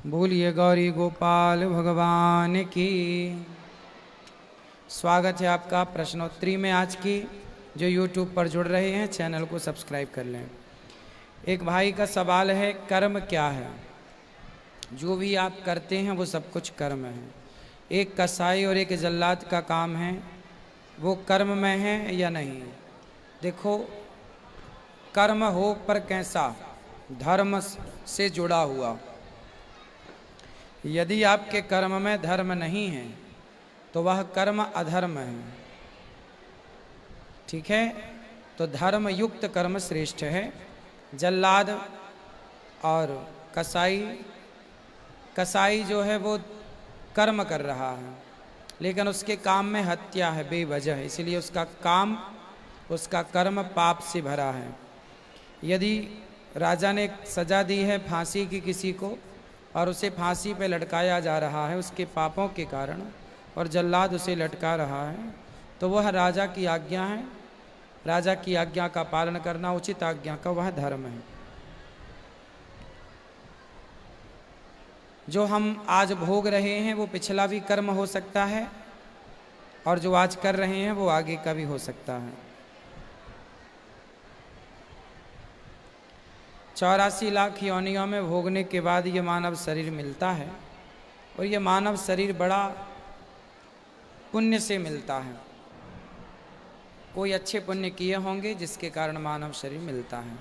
बोलिए गौरी गोपाल भगवान की। स्वागत है आपका प्रश्नोत्तरी में। आज की जो YouTube पर जुड़ रहे हैं चैनल को सब्सक्राइब कर लें। एक भाई का सवाल है, कर्म क्या है? जो भी आप करते हैं वो सब कुछ कर्म है। एक कसाई और एक जल्लाद का काम है, वो कर्म में है या नहीं? देखो, कर्म हो पर कैसा? धर्म से जुड़ा हुआ। यदि आपके कर्म में धर्म नहीं है तो वह कर्म अधर्म है। ठीक है, तो धर्म युक्त कर्म श्रेष्ठ है। जल्लाद और कसाई जो है वो कर्म कर रहा है, लेकिन उसके काम में हत्या है बेवजह, इसलिए उसका कर्म पाप से भरा है। यदि राजा ने सजा दी है फांसी की किसी को और उसे फांसी पे लटकाया जा रहा है उसके पापों के कारण, और जल्लाद उसे लटका रहा है, तो वह राजा की आज्ञा है। राजा की आज्ञा का पालन करना, उचित आज्ञा का, वह धर्म है। जो हम आज भोग रहे हैं वो पिछला भी कर्म हो सकता है, और जो आज कर रहे हैं वो आगे का भी हो सकता है। 84 लाख योनियों में भोगने के बाद ये मानव शरीर मिलता है, और ये मानव शरीर बड़ा पुण्य से मिलता है। कोई अच्छे पुण्य किए होंगे जिसके कारण मानव शरीर मिलता है।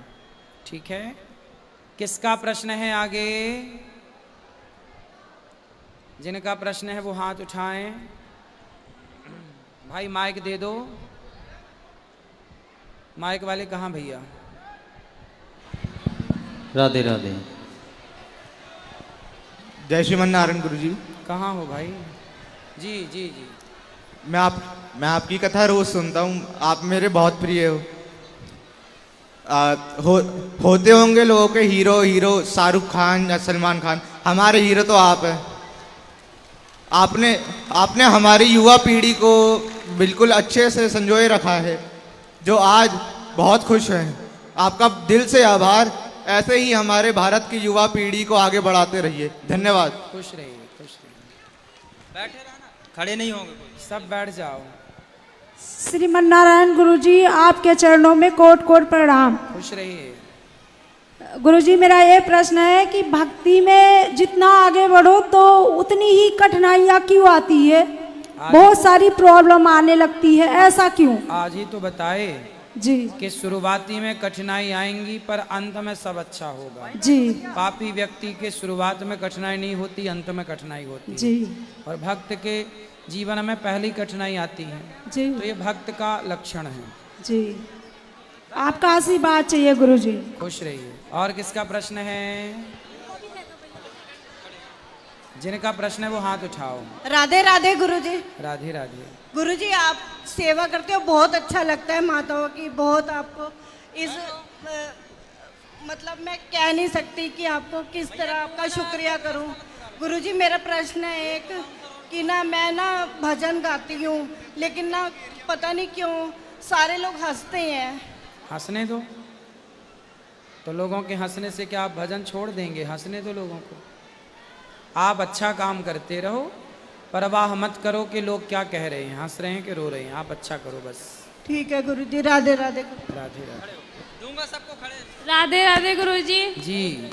ठीक है, किसका प्रश्न है आगे? जिनका प्रश्न है वो हाथ उठाएं। भाई माइक दे दो। माइक वाले कहाँ भैया? राधे राधे। जय श्रीमन नारायण गुरु जी। कहाँ हो भाई? जी जी जी। मैं आपकी कथा रोज सुनता हूँ, आप मेरे बहुत प्रिय हो। होते होंगे लोगों के हीरो शाहरुख खान या सलमान खान, हमारे हीरो तो आप हैं। आपने हमारी युवा पीढ़ी को बिल्कुल अच्छे से संजोए रखा है, जो आज बहुत खुश हैं। आपका दिल से आभार। ऐसे ही हमारे भारत की युवा पीढ़ी को आगे बढ़ाते रहिए। धन्यवाद। खुश रहिए, खुश रहिए। बैठे रहना, खड़े नहीं होंगे कोई। सब बैठ जाओ। श्रीमन नारायण गुरुजी, आपके चरणों में कोट कोट प्रणाम। खुश रहिए। गुरुजी, मेरा ये प्रश्न है कि भक्ति में जितना आगे बढ़ो तो उतनी ही कठिनाइयाँ क्यों आती है? बहुत सारी प्रॉब्लम आने लगती है, ऐसा क्यों? आज ही तो बताए जी कि शुरुआती में कठिनाई आएंगी पर अंत में सब अच्छा होगा। जी पापी व्यक्ति के शुरुआत में कठिनाई नहीं होती, अंत में कठिनाई होती जी है। और भक्त के जीवन में पहली कठिनाई आती है, जी तो ये भक्त का लक्षण है। जी, आपका आशीर्वाद चाहिए गुरुजी। खुश रहिए। और किसका प्रश्न है? जिनका प्रश्न है वो हाथ उठाओ। राधे राधे गुरुजी। राधे राधे। गुरुजी, आप सेवा करते हो, बहुत अच्छा लगता है माताओं की। बहुत आपको इस मतलब मैं कह नहीं सकती कि आपको किस तरह आपका शुक्रिया करूं। गुरुजी, मेरा प्रश्न है एक कि ना मैं ना भजन गाती हूँ, लेकिन ना पता नहीं क्यों सारे लोग हंसते हैं। हंसने दो, तो लोगों के हंसने से क्या आप भजन छोड़ देंगे? हंसने दो लोगों को। आप अच्छा काम करते रहो, परवाह मत करो कि लोग क्या कह रहे हैं, हंस रहे हैं कि रो रहे हैं। आप अच्छा करो बस। ठीक है गुरुजी। राधे राधे। राधे राधे। दूंगा सबको खड़े। राधे राधे गुरुजी। जी।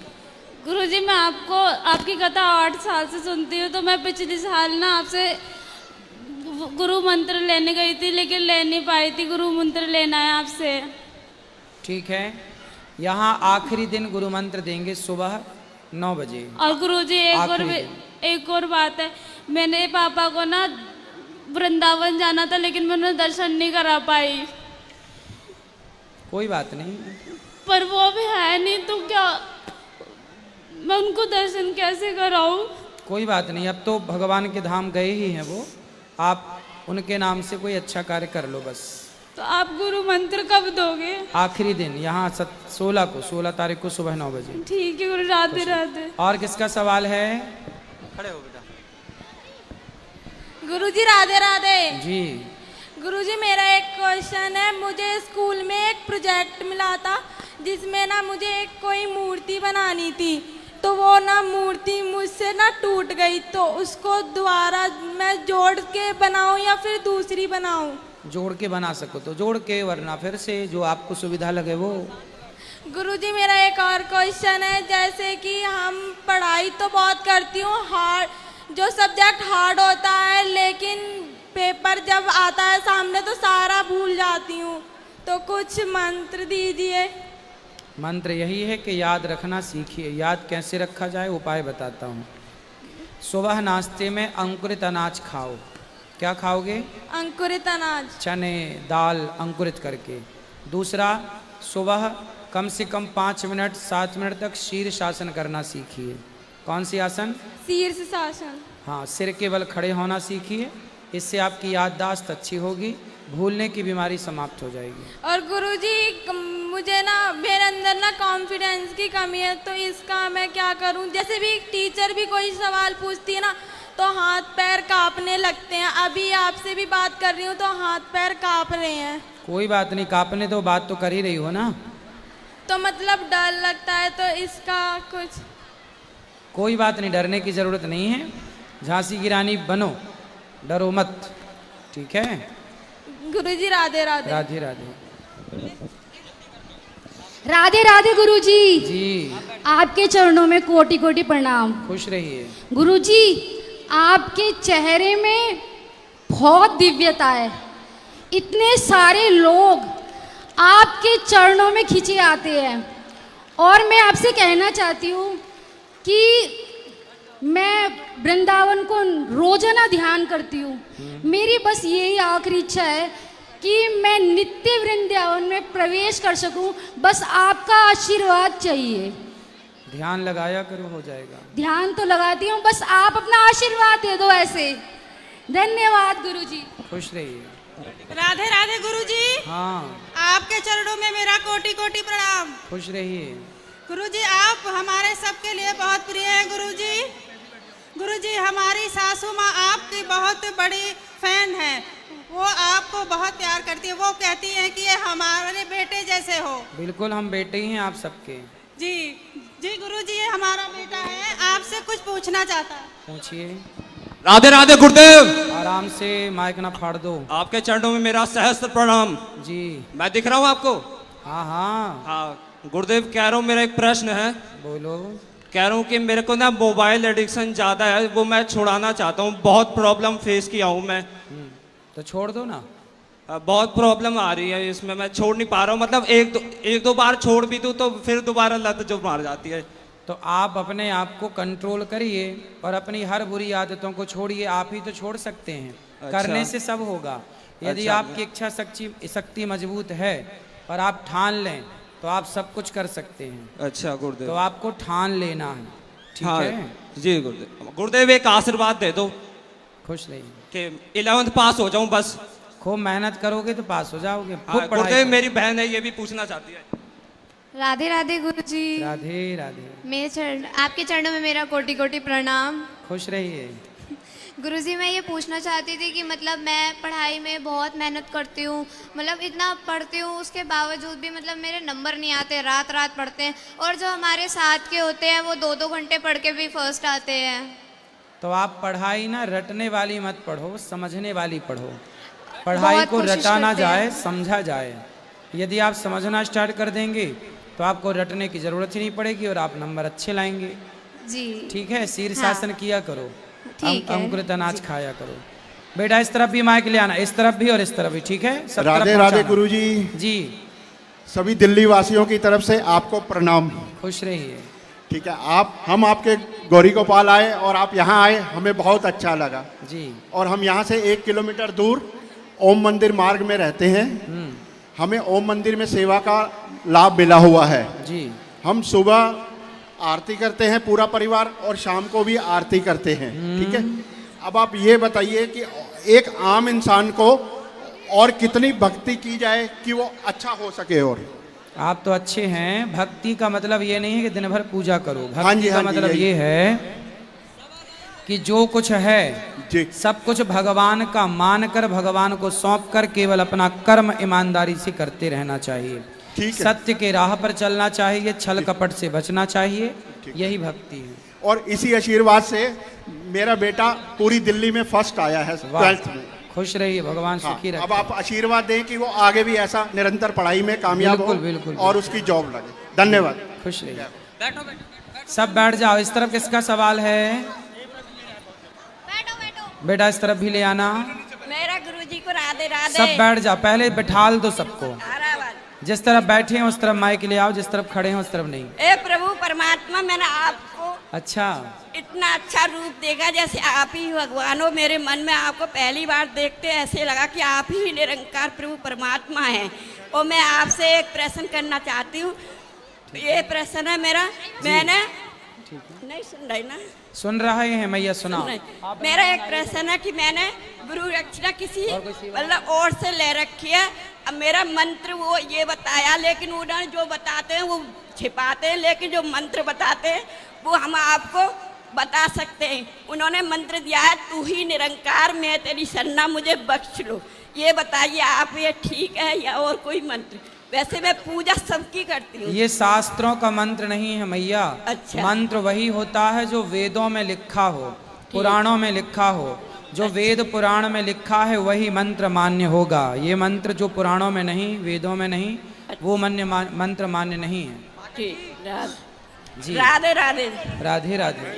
गुरुजी, मैं आपकी कथा 8 साल से सुनती हूँ। तो मैं पिछले साल ना आपसे गुरु मंत्र लेने गई थी, लेकिन ले नहीं पाई थी। गुरु मंत्र लेना है आपसे। ठीक है, यहाँ आखिरी दिन गुरु मंत्र देंगे सुबह 9 बजे। और गुरुजी एक और बात है, मैंने पापा को ना वृंदावन जाना था, लेकिन मैं उन्हें दर्शन नहीं करा पाई। कोई बात नहीं, पर वो भी है नहीं, तो क्या मैं उनको दर्शन कैसे कराऊं? कोई बात नहीं। अब तो भगवान के धाम गए ही हैं वो, आप उनके नाम से कोई अच्छा कार्य कर लो बस। तो आप गुरु मंत्र कब दोगे? आखिरी दिन, यहाँ 16 तारीख को सुबह 9 बजे। ठीक है गुरु। राधे राधे। और किसका सवाल है? खड़े हो बेटा। गुरुजी राधे राधे। जी। गुरुजी, मेरा एक क्वेश्चन है। मुझे स्कूल में एक प्रोजेक्ट मिला था जिसमें ना मुझे एक कोई मूर्ति बनानी थी, तो वो वो ना मूर्ति मुझसे ना टूट गई, तो उसको दोबारा मैं जोड़ के बनाऊं या फिर दूसरी बनाऊं? जोड़ के बना सको तो जोड़ के, वरना फिर से जो आपको सुविधा लगे वो। गुरुजी मेरा एक और क्वेश्चन है, जैसे कि हम पढ़ाई तो बहुत करती हूँ, हार्ड जो सब्जेक्ट हार्ड होता है, लेकिन पेपर जब आता है सामने तो सारा भूल जाती हूँ, तो कुछ मंत्र दीजिए। मंत्र यही है कि याद रखना सीखिए। याद कैसे रखा जाए उपाय बताता हूँ। सुबह नाश्ते में अंकुरित अनाज खाओ। क्या खाओगे? अंकुरित अनाज, चने दाल अंकुरित करके। दूसरा, सुबह कम से कम 5 मिनट 7 मिनट तक शीर्षासन करना सीखिए। कौन सी आसन? शीर्षासन। हाँ, सिर के बल खड़े होना सीखिए। इससे आपकी याददाश्त अच्छी होगी, भूलने की बीमारी समाप्त हो जाएगी। और गुरुजी मुझे ना मेरे अंदर ना कॉन्फिडेंस की कमी है, तो इसका मैं क्या करूं? जैसे भी टीचर भी कोई सवाल पूछती है ना तो हाथ पैर कांपने लगते हैं। अभी आपसे भी बात कर रही हूँ तो हाथ पैर कांप रहे हैं। कोई बात नहीं, कांपने तो बात तो कर ही रही हो ना। तो मतलब डर लगता है, तो इसका कुछ? कोई बात नहीं, डरने की जरूरत नहीं है। झांसी की रानी बनो, डरो मत, ठीक है? गुरुजी राधे राधे। राधे राधे। राधे राधे गुरुजी। जी, आपके चरणों में कोटि कोटि प्रणाम। खुश रहिए। गुरुजी, आपके चेहरे में बहुत दिव्यता है। इतने सारे लोग आपके चरणों में खिंचे आते हैं, और मैं आपसे कहना चाहती हूँ कि मैं वृंदावन को रोजाना ध्यान करती हूँ। मेरी बस यही आखिरी इच्छा है कि मैं नित्य वृंदावन में प्रवेश कर सकूं। बस आपका आशीर्वाद चाहिए। ध्यान लगाया करो, हो जाएगा। ध्यान तो लगाती हूँ, बस आप अपना आशीर्वाद दे दो ऐसे। धन्यवाद गुरुजी। खुश रहिए। राधे राधे गुरुजी। हाँ, आपके चरणों में मेरा कोटि कोटि प्रणाम। खुश रहिए। गुरुजी आप हमारे सबके लिए बहुत प्रिय हैं। गुरुजी गुरुजी हमारी सासू माँ आपकी बहुत बड़ी फैन है। वो आपको बहुत प्यार करती है। वो कहती है कि ये हमारे बेटे जैसे हो। बिल्कुल, हम बेटे ही हैं आप सबके। जी जी गुरुजी, ये हमारा बेटा है, आपसे कुछ पूछना चाहता है। पूछिए। राधे राधे गुरुदेव। आराम से, माइक ना फाड़ दो। आपके चरणों में मेरा सहस्त्र प्रणाम। जी, मैं दिख रहा हूँ आपको? हाँ हाँ, हाँ गुरुदेव, कह रहा हूँ मेरा एक प्रश्न है। बोलो। कह रहा हूँ कि मेरे को ना मोबाइल एडिक्शन ज़्यादा है, वो मैं छुड़ाना चाहता हूँ। बहुत प्रॉब्लम फेस किया हूँ मैं। तो छोड़ दो ना। बहुत प्रॉब्लम आ रही है इसमें, मैं छोड़ नहीं पा रहा हूँ। मतलब एक दो बार छोड़ भी दूँ तो फिर दोबारा लत जो मार जाती है। तो आप अपने आप को कंट्रोल करिए और अपनी हर बुरी आदतों को छोड़िए। आप ही तो छोड़ सकते हैं। अच्छा। करने से सब होगा। यदि अच्छा। आपकी इच्छा शक्ति मजबूत है और आप ठान लें तो आप सब कुछ कर सकते हैं। अच्छा गुरुदेव। तो आपको ठान लेना है, ठीक हाँ है? जी गुरुदेव। गुरुदेव एक आशीर्वाद दे दो खुश रहिए। कि 11th पास हो जाऊं बस। खूब मेहनत करोगे तो पास हो जाओगे। हाँ, खूब पढ़ाई गुरुदेव करो। मेरी बहन है, ये भी पूछना चाहती है। राधे राधे गुरुजी। राधे राधे। मेरे चरण, आपके चरणों में मेरा कोटि कोटि प्रणाम। खुश रहिए। गुरुजी मैं ये पूछना चाहती थी कि मतलब मैं पढ़ाई में बहुत मेहनत करती हूँ, मतलब इतना पढ़ती हूँ, उसके बावजूद भी मतलब मेरे नंबर नहीं आते। रात रात पढ़ते हैं, और जो हमारे साथ के होते हैं वो 2-2 घंटे पढ़ के भी फर्स्ट आते हैं। तो आप पढ़ाई ना रटने वाली मत पढ़ो, समझने वाली पढ़ो। पढ़ाई बहुत को कोशिश रटा ना करते हैं। जाए, समझा जाए। यदि आप समझना स्टार्ट कर देंगे तो आपको रटने की जरूरत ही नहीं पड़ेगी और आप नंबर अच्छे लाएंगे। जी ठीक है? शीर्षासन किया करो, ठीक है। अंकुरित अनाज खाया करो। बेटा इस तरफ भी माइक ले आना, इस तरफ भी और इस तरफ भी, ठीक है? सब तरफ राधे राधे पहुंचाना। गुरुजी। जी, सभी दिल्ली वासियों की तरफ से आपको प्रणाम। खुश रहिए। ठीक है, हम आपके गौरी गोपाल आए और आप यहाँ आए, हमें बहुत अच्छा लगा। जी, और हम यहाँ से 1 किलोमीटर दूर ओम मंदिर मार्ग में रहते हैं। हमें ओम मंदिर में सेवा का लाभ मिला हुआ है। जी, हम सुबह आरती करते हैं पूरा परिवार, और शाम को भी आरती करते हैं। ठीक है, अब आप ये बताइए कि एक आम इंसान को और कितनी भक्ति की जाए कि वो अच्छा हो सके। और आप तो अच्छे हैं। भक्ति का मतलब ये नहीं है कि दिन भर पूजा करो। हाँ भक्ति जी, का हाँ जी, मतलब यही। ये है कि जो कुछ है जी, सब कुछ भगवान का मानकर, भगवान को सौंप कर केवल अपना कर्म ईमानदारी से करते रहना चाहिए। ठीक है। सत्य के राह पर चलना चाहिए, छल कपट से बचना चाहिए, यही भक्ति है। और इसी आशीर्वाद से मेरा बेटा पूरी दिल्ली में फर्स्ट आया है 12th में। खुश रहिए, भगवान हाँ, सुखी रखे। अब आप आशीर्वाद दें कि वो आगे भी ऐसा निरंतर पढ़ाई में कामयाब बिल्कुल, हो बिल्कुल, और उसकी जॉब लगे। धन्यवाद। खुश रहिए। सब बैठ जाओ। इस तरफ किसका सवाल है? बेटा इस तरफ भी ले आना। मेरा गुरुजी को राधे राधे। सब बैठ जाओ, पहले बैठाल दो सबको। जिस तरफ बैठे हैं उस तरफ माइक ले आओ, जिस तरफ खड़े हैं उस तरफ नहीं। ए प्रभु परमात्मा, मैंने आपको अच्छा इतना अच्छा रूप देखा, जैसे आप ही भगवान हो। मेरे मन में आपको पहली बार देखते ऐसे लगा कि आप ही निरंकार प्रभु परमात्मा हैं। और मैं आपसे एक प्रश्न करना चाहती हूँ। ये प्रश्न है मेरा, मैंने नहीं सुन रही ना? सुन रहे हैं मैया, सुनाओ। मेरा एक प्रश्न है कि मैंने गुरु रक्षणा किसी मतलब और से ले रखी है। अब मेरा मंत्र वो ये बताया, लेकिन उन्होंने जो बताते हैं वो छिपाते हैं, लेकिन जो मंत्र बताते हैं वो हम आपको बता सकते हैं। उन्होंने मंत्र दिया है, तू ही निरंकार, मैं तेरी शरणा, मुझे बख्श लो। ये बताइए आप, ये ठीक है या और कोई मंत्र? वैसे मैं पूजा सबकी करती हूँ। ये शास्त्रों का मंत्र नहीं है मैया। अच्छा। मंत्र वही होता है जो वेदों में लिखा हो, पुराणों में लिखा हो। जो वेद पुराण में लिखा है वही मंत्र मान्य होगा। ये मंत्र जो पुराणों में नहीं, वेदों में नहीं, वो मंत्र मान्य नहीं है। ठीक, जी राधे राधे। राधे राधे।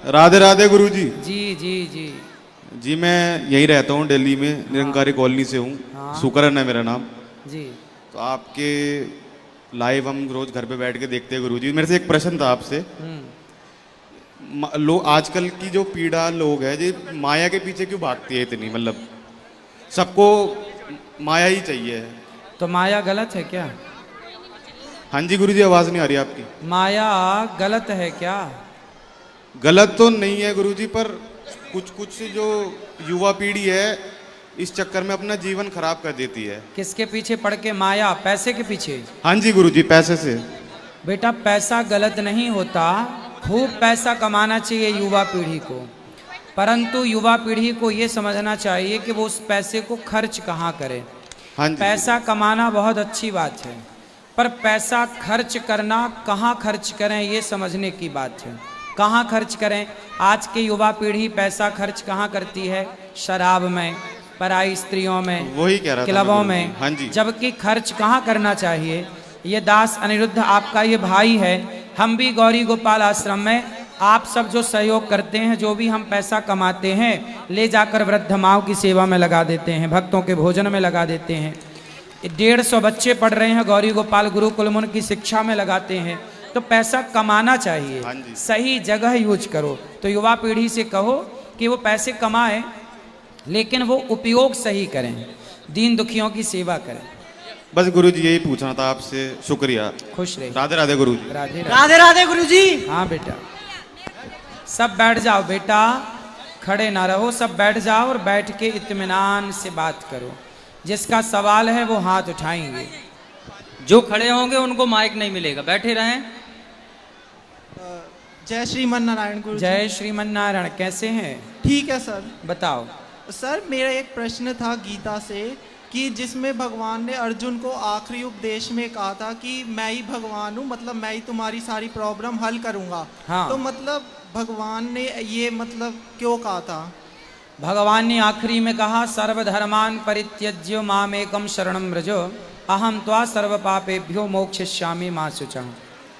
राधे राधे गुरुजी। जी जी जी जी मैं यहीं रहता हूँ, दिल्ली में, निरंकारी कॉलोनी से हूँ। हाँ। सुकरन है मेरा नाम। जी तो आपके लाइव हम रोज घर पे बैठ के देखते हैं गुरुजी। मेरे से एक प्रश्न था आपसे। लोग आजकल की जो पीड़ा लोग है जी, माया के पीछे क्यों भागती है इतनी? मतलब सबको माया ही चाहिए। तो माया गलत है क्या? हाँ जी गुरुजी, आवाज नहीं आ रही आपकी। माया गलत है क्या? गलत तो नहीं है गुरुजी, पर कुछ कुछ जो युवा पीढ़ी है इस चक्कर में अपना जीवन खराब कर देती है। किसके पीछे पड़ के? माया, पैसे के पीछे। हाँ जी गुरुजी, पैसे से। बेटा पैसा गलत नहीं होता, खूब पैसा कमाना चाहिए युवा पीढ़ी को, परंतु युवा पीढ़ी को ये समझना चाहिए कि वो उस पैसे को खर्च कहाँ करे। हाँ जी। पैसा कमाना बहुत अच्छी बात है, पर पैसा खर्च करना कहाँ खर्च करें ये समझने की बात है। कहाँ खर्च करें? आज के युवा पीढ़ी पैसा खर्च कहाँ करती है? शराब में, पराई स्त्रियों में, वही कह रहा था क्लबों मैं में। हाँ जी। जबकि खर्च कहाँ करना चाहिए? ये दास अनिरुद्ध आपका ये भाई है, हम भी गौरी गोपाल आश्रम में आप सब जो सहयोग करते हैं, जो भी हम पैसा कमाते हैं, ले जाकर वृद्ध माओं की सेवा में लगा देते हैं, भक्तों के भोजन में लगा देते हैं। 150 बच्चे पढ़ रहे हैं गौरी गोपाल गुरुकुल में, उनकी शिक्षा में लगाते हैं। तो पैसा कमाना चाहिए, हाँ जी। सही जगह यूज करो। तो युवा पीढ़ी से कहो कि वो पैसे कमाएं, लेकिन वो उपयोग सही करें, दीन दुखियों की सेवा करें। बस गुरुजी यही पूछना था आपसे। शुक्रिया। खुश रहिए। राधे राधे गुरुजी। राधे राधे राधे गुरुजी। हाँ बेटा, सब बैठ जाओ बेटा, खड़े ना रहो, सब बैठ जाओ और बैठ के इत्मीनान से बात करो। जिसका सवाल है वो हाथ उठाएंगे। जो खड़े होंगे उनको माइक नहीं मिलेगा, बैठे रहें। जय श्रीमन नारायण गुरुजी। जय श्रीमन नारायण। कैसे हैं? ठीक है सर। बताओ सर, मेरा एक प्रश्न था गीता से, कि जिसमें भगवान ने अर्जुन को आखिरी उपदेश में कहा था कि मैं ही भगवान हूँ, मतलब मैं ही तुम्हारी सारी प्रॉब्लम हल करूँगा। हाँ। तो मतलब भगवान ने ये मतलब क्यों कहा था? भगवान ने आखिरी में कहा, सर्वधर्मान परित्यज्य मामेकम शरणम व्रज अहम त्वा सर्व पापेभ्यो मोक्षयिष्यामि मा शुचः।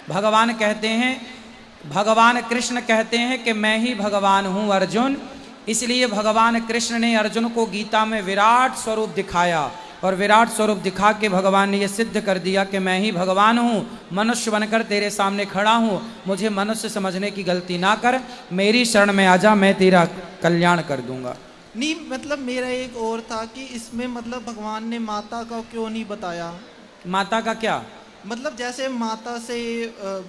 भगवान कहते हैं, भगवान कृष्ण कहते हैं कि मैं ही भगवान हूँ अर्जुन। इसलिए भगवान कृष्ण ने अर्जुन को गीता में विराट स्वरूप दिखाया, और विराट स्वरूप दिखा के भगवान ने यह सिद्ध कर दिया कि मैं ही भगवान हूँ, मनुष्य बनकर तेरे सामने खड़ा हूँ, मुझे मनुष्य समझने की गलती ना कर, मेरी शरण में आजा, मैं तेरा कल्याण कर दूंगा। नहीं, मतलब मेरा एक और था कि इसमें मतलब भगवान ने माता का क्यों नहीं बताया? माता का क्या मतलब जैसे माता से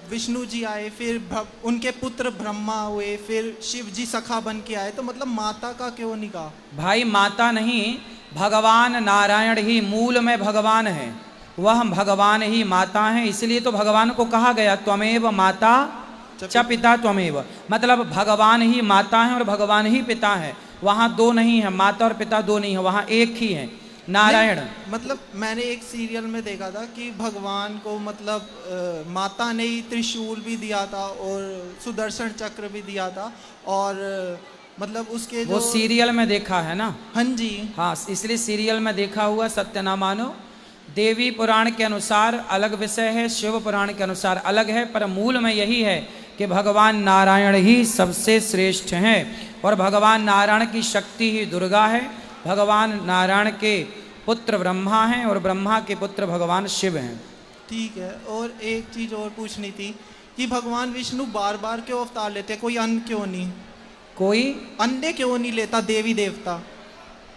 विष्णु जी आए, फिर उनके पुत्र ब्रह्मा हुए, फिर शिव जी सखा बन के आए, तो मतलब माता का क्यों नहीं कहा? भाई माता नहीं, भगवान नारायण ही मूल में भगवान है, वह भगवान ही माता है। इसलिए तो भगवान को कहा गया त्वमेव माता च पिता त्वमेव, मतलब भगवान ही माता है और भगवान ही पिता है। वहाँ दो नहीं है, माता और पिता दो नहीं है, वहाँ एक ही है। नारायण। मतलब मैंने एक सीरियल में देखा था कि भगवान को मतलब माता ने ही त्रिशूल भी दिया था और सुदर्शन चक्र भी दिया था, और मतलब उसके वो जो सीरियल में देखा है ना? हाँ जी, हाँ, इसलिए सीरियल में देखा हुआ सत्य ना मानो। देवी पुराण के अनुसार अलग विषय है, शिव पुराण के अनुसार अलग है, पर मूल में यही है कि भगवान नारायण ही सबसे श्रेष्ठ हैं और भगवान नारायण की शक्ति ही दुर्गा है। भगवान नारायण के पुत्र ब्रह्मा हैं और ब्रह्मा के पुत्र भगवान शिव हैं। ठीक है। और एक चीज और पूछनी थी कि भगवान विष्णु बार बार क्यों अवतार लेते, कोई अन्न क्यों नहीं, कोई अंडे क्यों नहीं लेता देवी देवता?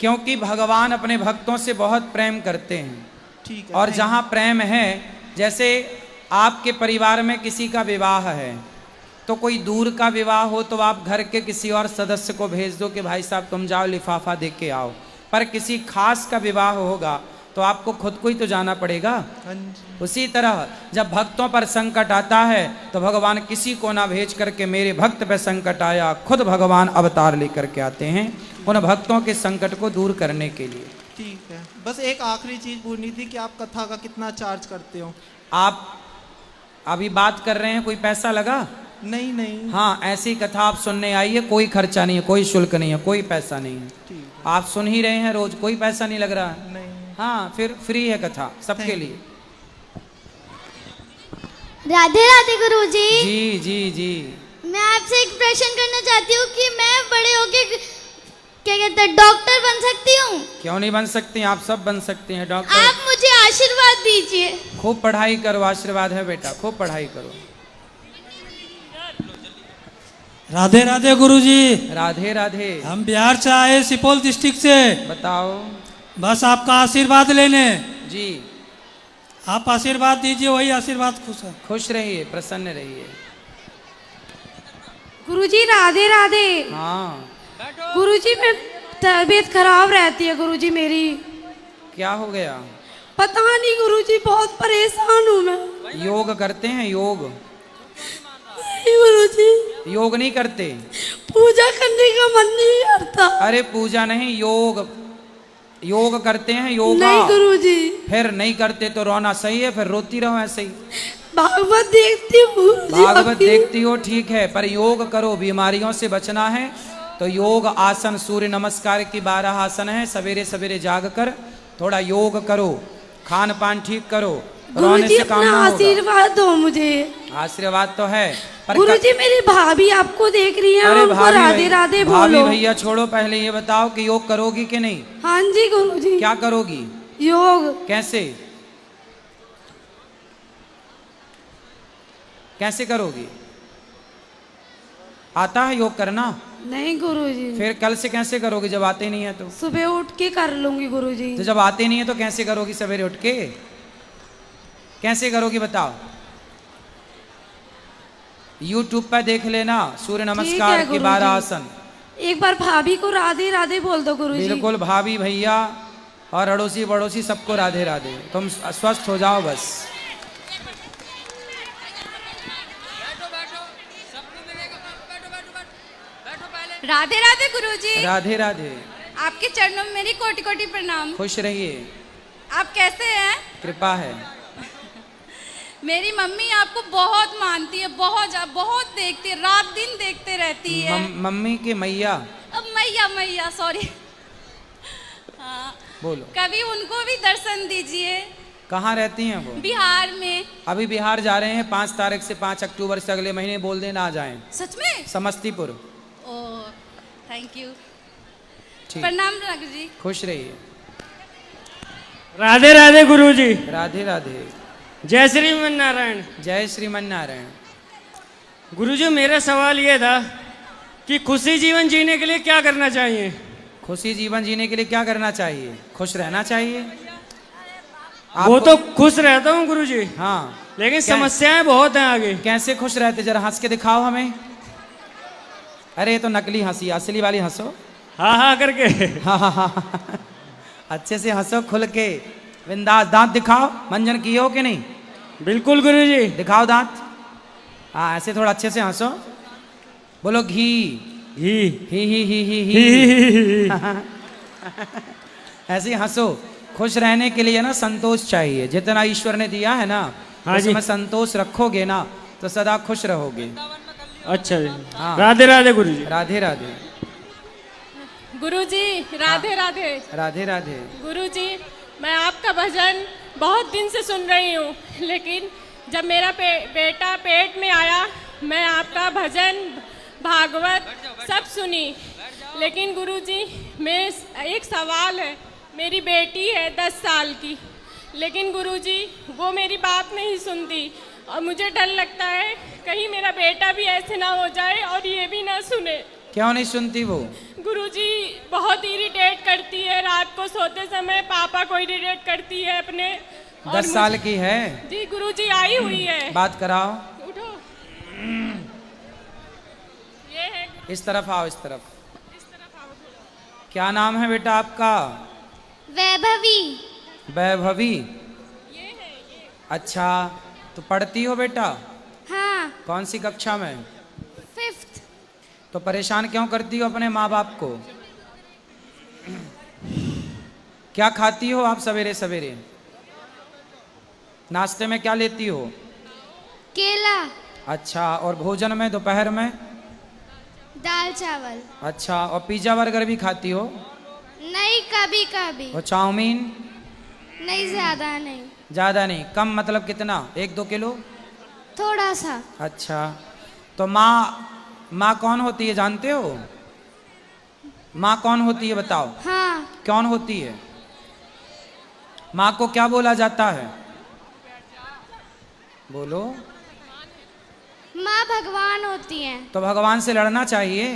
क्योंकि भगवान अपने भक्तों से बहुत प्रेम करते हैं। ठीक है। और जहाँ प्रेम है, जैसे आपके परिवार में किसी का विवाह है तो कोई दूर का विवाह हो तो आप घर के किसी और सदस्य को भेज दो कि भाई साहब तुम जाओ लिफाफा दे के आओ, पर किसी खास का विवाह होगा तो आपको खुद को ही तो जाना पड़ेगा। हाँ जी। उसी तरह जब भक्तों पर संकट आता है तो भगवान किसी को ना भेज करके मेरे भक्त पे संकट आया, खुद भगवान अवतार लेकर के आते हैं उन भक्तों के संकट को दूर करने के लिए। ठीक है। बस एक आखिरी चीज पूछनी थी कि आप कथा का कितना चार्ज करते हो? आप अभी बात कर रहे हैं, कोई पैसा लगा? नहीं नहीं। हाँ, ऐसी कथा आप सुनने आइए, कोई खर्चा नहीं है, कोई शुल्क नहीं है, कोई पैसा नहीं है। ठीक है। आप सुन ही रहे हैं रोज, कोई पैसा नहीं लग रहा है। नहीं। हाँ, फिर फ्री है कथा सबके लिए। राधे राधे गुरुजी। जी जी जी। मैं आपसे एक प्रश्न करना चाहती हूँ कि मैं बड़े होके क्या कहते हैं डॉक्टर बन सकती हूँ? क्यों नहीं बन सकती, आप सब बन सकते हैं डॉक्टर। आप मुझे आशीर्वाद दीजिए। खूब पढ़ाई करो, आशीर्वाद है बेटा, खूब पढ़ाई करो। राधे राधे गुरुजी। राधे राधे। हम बिहार से आए, सुपौल डिस्ट्रिक्ट से। बताओ। बस आपका आशीर्वाद लेने। जी। आप आशीर्वाद दीजिए, वही आशीर्वाद खुश है। खुश रहिए, प्रसन्न रहिए। गुरुजी राधे राधे। हाँ। गुरुजी मैं तबीयत खराब रहती है गुरुजी मेरी। क्या हो गया? पता नहीं गुरुजी, बहुत परेशान हूँ मैं। योग करते हैं? योग गुरुजी योग नहीं करते? पूजा करने का मन नहीं करता। अरे पूजा नहीं, योग योग करते हैं, योगा। नहीं गुरुजी। फिर नहीं करते तो रोना सही है, फिर रोती रहो ऐसे ही। भागवत देखती हूँ। भागवत देखती हो, ठीक है, पर योग करो, बीमारियों से बचना है तो योग आसन, सूर्य नमस्कार की 12 आसन है, सवेरे सवेरे जाग कर थोड़ा योग करो, खान पान ठीक करो, रोने से काम ना होगा। आशीर्वाद दो मुझे। आशीर्वाद तो है पर गुरुजी मेरी भाभी आपको देख रही है, उनको राधे राधे बोलो। भाभी भैया छोड़ो, पहले ये बताओ कि योग करोगी कि नहीं? हाँ जी गुरुजी। क्या करोगी? योग। कैसे कैसे करोगी? आता है योग करना? नहीं गुरुजी। फिर कल से कैसे करोगी जब आते नहीं है तो? सुबह उठ के कर लूंगी गुरुजी। तो जब आते नहीं है तो कैसे करोगी सवेरे उठ के? कैसे करोगी बताओ? YouTube पर देख लेना, सूर्य नमस्कार की 12 आसन। एक बार भाभी को राधे राधे बोल दो गुरुजी। बिल्कुल, भाभी भैया और अड़ोसी पड़ोसी सबको राधे राधे। तुम स्वस्थ हो जाओ बस। राधे राधे गुरुजी। राधे राधे। आपके चरणों में मेरी कोटि कोटि प्रणाम। खुश रहिए। आप कैसे हैं? कृपा है। मेरी मम्मी आपको बहुत मानती है, बहुत देखती है, रात दिन देखते रहती है। मम्मी के मैया? अब मैया सॉरी। हाँ, बोलो। कभी उनको भी दर्शन दीजिए। कहाँ रहती हैं वो? बिहार में। अभी बिहार जा रहे हैं 5 तारीख से 5 अक्टूबर से, अगले महीने बोल देना आ जाएं। सच में? समस्तीपुर। Oh thank you. ठीक। प्रणाम गुरुजी। खुश रहिए। राधे राधे गुरुजी। राधे राधे। जय श्रीमन नारायण। जय श्रीमन नारायण। गुरुजी मेरा सवाल ये था कि खुशी जीवन जीने के लिए क्या करना चाहिए? खुशी जीवन जीने के लिए क्या करना चाहिए? खुश रहना चाहिए। वो तो खुश रहता हूँ गुरुजी। हाँ, लेकिन समस्याएं बहुत हैं आगे। कैसे खुश रहते, जरा हंस के दिखाओ हमें। अरे ये तो नकली हंसी, असली वाली हंसो। हाँ करके। हाँ अच्छे से हंसो, खुल के, बिंदास। दांत दिखाओ, मंजन किए हो कि नहीं? बिल्कुल गुरुजी। दिखाओ दांत। हाँ ऐसे थोड़ा अच्छे से हंसो। बोलो घी घी ही ही ही ही ही। ऐसे ही हंसो। खुश रहने के लिए ना संतोष चाहिए। जितना ईश्वर ने दिया है ना, हाँ जी। उसमें संतोष रखोगे ना तो सदा खुश रहोगे। अच्छा जी। हाँ। राधे राधे गुरुजी। राधे राधे। गुरुजी राधे राधे। राधे राधे। गुरुजी मैं आपका भजन बहुत दिन से सुन रही हूँ, लेकिन जब मेरा बेटा पेट में आया मैं आपका भजन भागवत सब सुनी। लेकिन गुरुजी मैं एक सवाल है, मेरी बेटी है 10 साल की, लेकिन गुरुजी वो मेरी बात नहीं सुनती और मुझे डर लगता है कहीं मेरा बेटा भी ऐसे ना हो जाए और ये भी ना सुने। क्यों नहीं सुनती वो? गुरुजी बहुत इरिटेट करती है, रात को सोते समय पापा को इरिटेट करती है अपने। 10 साल की है? जी गुरुजी आई हुई है। बात कराओ। उठो। ये है। इस तरफ आओ, इस तरफ। क्या नाम है बेटा आपका? वैभवी। वैभवी। अच्छा, तो पढ़ती हो बेटा? हाँ। कौन सी कक्षा में? 5th। तो परेशान क्यों करती हो अपने माँ बाप को? क्या खाती हो आप सवेरे सवेरे? नाश्ते में क्या लेती हो? केला। अच्छा, और भोजन में दोपहर में? दाल चावल। अच्छा, और पिज्जा बर्गर भी खाती हो? नहीं, कभी कभी। और चाउमीन? नहीं, ज्यादा नहीं। ज्यादा नहीं, कम मतलब कितना? 1-2 किलो? थोड़ा सा। अच्छा, तो माँ कौन होती है जानते हो? माँ कौन होती है बताओ? हाँ। कौन होती है? माँ को क्या बोला जाता है? बोलो। माँ भगवान होती हैं। तो भगवान से लड़ना चाहिए।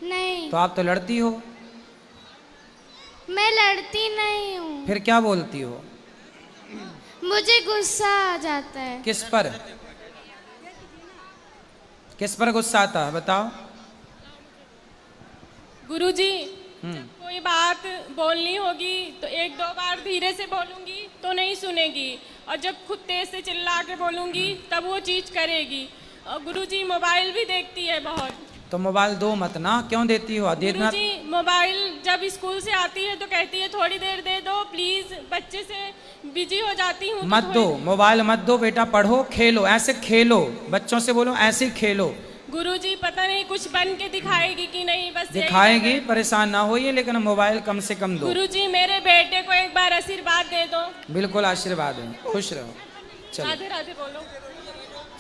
नहीं। तो आप तो लड़ती हो। मैं लड़ती नहीं हूँ। फिर क्या बोलती हो? मुझे गुस्सा आ जाता है। किस पर? किस पर गुस्सा आता है बताओ? गुरुजी कोई बात बोलनी होगी तो 1-2 बार धीरे से बोलूंगी तो नहीं सुनेगी, और जब खुद तेज से चिल्ला के बोलूंगी तब वो चीज करेगी। और गुरुजी मोबाइल भी देखती है बहुत। तो मोबाइल दो मत ना, क्यों देती हो? देना। गुरुजी मोबाइल जब स्कूल से आती है तो कहती है थोड़ी देर दे दो प्लीज, बच्चे से बिजी हो जाती हूँ। मत दो मोबाइल, मत दो बेटा, पढ़ो खेलो, ऐसे खेलो, बच्चों से बोलो ऐसे खेलो। गुरुजी पता नहीं कुछ बन के दिखाएगी कि नहीं, बस दिखाएगी, परेशान ना होइए, लेकिन मोबाइल कम से कम दो। गुरुजी मेरे बेटे को एक बार आशीर्वाद दे दो। बिल्कुल आशीर्वाद है, खुश रहो। चलो राधे राधे बोलो।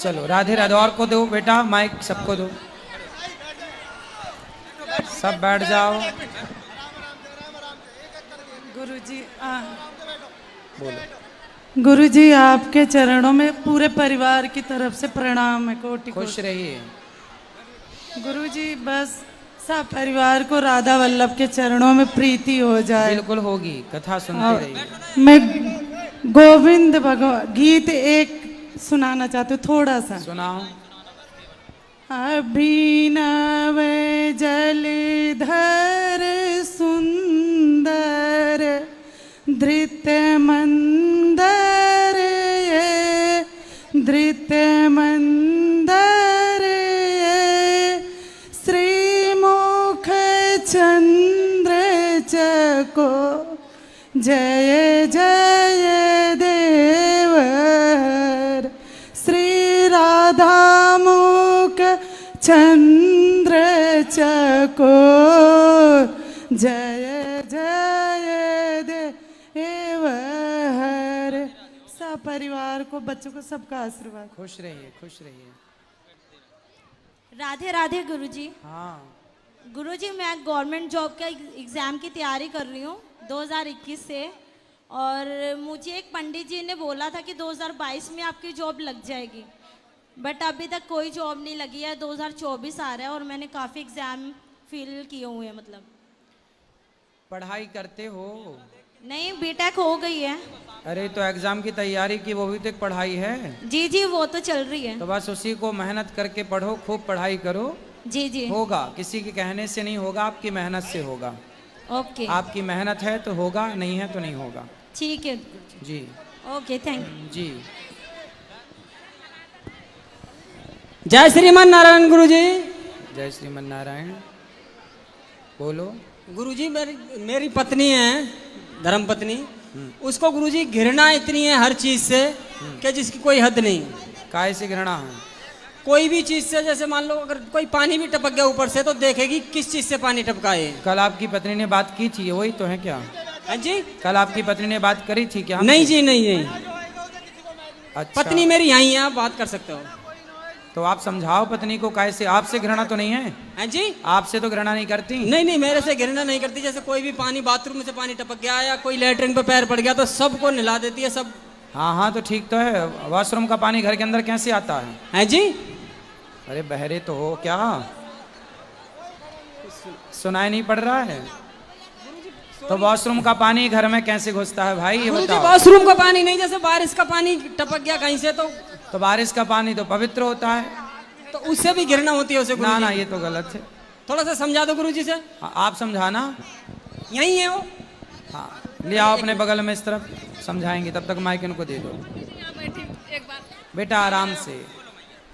चलो राधे राधे। और को दो बेटा, माइक सबको दो, सब बैठ जाओ। गुरुजी बोलो। गुरुजी आपके चरणों में पूरे परिवार की तरफ से प्रणाम है। कोटि खुश रहिए गुरुजी, बस सब परिवार को राधा वल्लभ के चरणों में प्रीति हो जाए। बिल्कुल होगी, कथा सुनते रहिए। मैं गोविंद भगवान गीत एक सुनाना चाहती हूँ, थोड़ा सा सुनाओ। अभिनव जलधर सुंदर धृत मंदर धृत मंदर श्रीमुख चंद्र चको जय जय देवर श्री राधा मुख चंद्र चको जय जय देवर। सब परिवार को, बच्चों को, सबका आशीर्वाद। खुश रहिए, खुश रहिए। राधे राधे गुरुजी। हाँ गुरुजी, मैं गवर्नमेंट जॉब का एग्ज़ाम की तैयारी कर रही हूँ 2021 से, और मुझे एक पंडित जी ने बोला था कि 2022 में आपकी जॉब लग जाएगी, बट अभी तक कोई जॉब नहीं लगी है। 2024 आ रहा है और मैंने काफ़ी एग्ज़ाम फिल किए हुए हैं। मतलब पढ़ाई करते हो? नहीं, बीटेक हो गई है। अरे तो एग्जाम की तैयारी की, वो भी तो एक पढ़ाई है। जी जी, वो तो चल रही है। तो बस उसी को मेहनत करके पढ़ो, खूब पढ़ाई करो। जी जी, होगा, किसी के कहने से नहीं होगा, आपकी मेहनत से होगा। ओके। आपकी मेहनत है तो होगा, नहीं है तो नहीं होगा। ठीक है जी, ओके, थैंक यू जी। जय श्रीमान नारायण गुरुजी। जय श्रीमान नारायण। बोलो। गुरुजी मेरी पत्नी है, धर्म पत्नी, उसको गुरुजी घृणा इतनी है हर चीज से कि जिसकी कोई हद नहीं। काय से घृणा है? कोई भी चीज से, जैसे मान लो अगर कोई पानी भी टपक गया ऊपर से तो देखेगी किस चीज से पानी टपका है। कल आपकी पत्नी ने बात की थी, वही तो है क्या? हाँ जी, कल आपकी पत्नी ने बात करी थी क्या? नहीं जी, नहीं। अच्छा। पत्नी मेरी यहीं है, आप बात कर सकते हो। तो आप समझाओ पत्नी को, कैसे? आपसे घृणा तो नहीं है? हाँ जी, आपसे तो घृणा नहीं करती? नहीं, मेरे से घृणा नहीं करती। जैसे कोई भी पानी, बाथरूम में से पानी टपक गया या कोई लेटरिन पे पैर पड़ गया तो सबको नहला देती है सब। हाँ तो ठीक तो है। वॉशरूम का पानी घर के अंदर कैसे आता है? है जी, अरे बहरे तो हो क्या? सुनाई नहीं पड़ रहा है? तो वॉशरूम का पानी घर में कैसे घुसता है भाई, ये बताओ। वॉशरूम का पानी नहीं, जैसे बारिश का पानी टपक गया कहीं से तो बारिश का पानी तो पवित्र होता है, तो उससे भी घृणा होती है उसे। ना ये तो गलत है। थोड़ा सा समझा दो गुरुजी से। आप समझाना। यही है वो। हाँ, ले आओ अपने बगल में, इस तरफ समझाएंगे। तब तक माइक इनको दे दो। बेटा आराम से।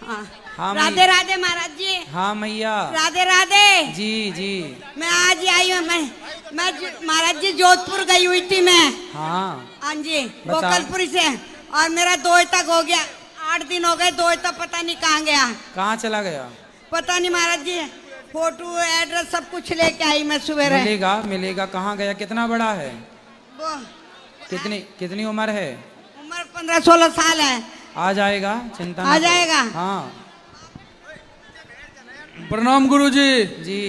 हाँ राधे राधे महाराज जी। हाँ मैया। राधे राधे जी। मैं आज ही आई हूँ। मैं महाराज जी जोधपुर गई हुई थी मैं। हाँ जी, गोकलपुरी से, और मेरा 2 तक हो गया। 8 दिन हो गए, 2 तक पता नहीं कहाँ गया। कहाँ चला गया? पता नहीं महाराज जी, फोटो एड्रेस सब कुछ लेके आई मैं सुबह। मिलेगा। कहाँ गया? कितना बड़ा है? कितनी उम्र है? उम्र 15-16 साल है। आ जाएगा, चिंता आ जाएगा। हाँ। प्रणाम गुरुजी। जी,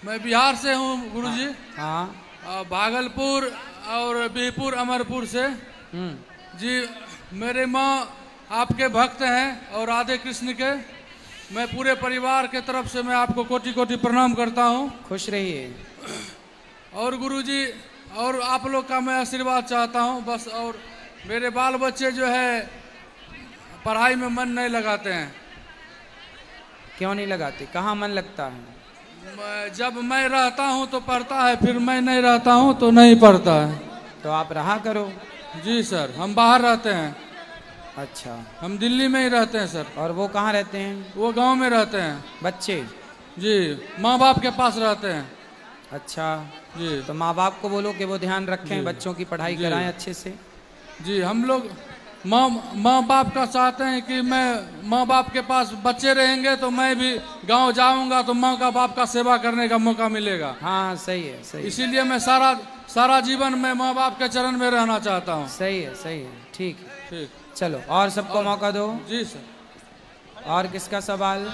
मैं बिहार से हूँ गुरुजी। हाँ। भागलपुर और बीरपुर अमरपुर से। जी, मेरे माँ आपके भक्त हैं और राधे कृष्ण के। मैं पूरे परिवार के तरफ से मैं आपको कोटि कोटि प्रणाम करता हूँ। खुश रहिए। और गुरुजी, और आप लोग का मैं आशीर्वाद चाहता हूँ बस। और मेरे बाल बच्चे जो है पढ़ाई में मन नहीं लगाते हैं। क्यों नहीं लगाते? कहाँ मन लगता है? जब मैं रहता हूँ तो पढ़ता है, फिर मैं नहीं रहता हूँ तो नहीं पढ़ता है। तो आप रहा करो। जी सर, हम बाहर रहते हैं। अच्छा, हम दिल्ली में ही रहते हैं सर। और वो कहाँ रहते हैं? वो गांव में रहते हैं। बच्चे? जी, माँ बाप के पास रहते हैं। अच्छा जी, तो माँ बाप को बोलो कि वो ध्यान रखें, बच्चों की पढ़ाई कराएं अच्छे से। जी, हम लोग माँ बाप का चाहते हैं कि मैं माँ बाप के पास बच्चे रहेंगे तो मैं भी गांव जाऊंगा तो माँ का बाप का सेवा करने का मौका मिलेगा। हाँ सही है। इसीलिए मैं सारा जीवन में माँ बाप के चरण में रहना चाहता हूँ। सही है। ठीक। चलो, और सबको मौका दो। जी सर। और किसका सवाल?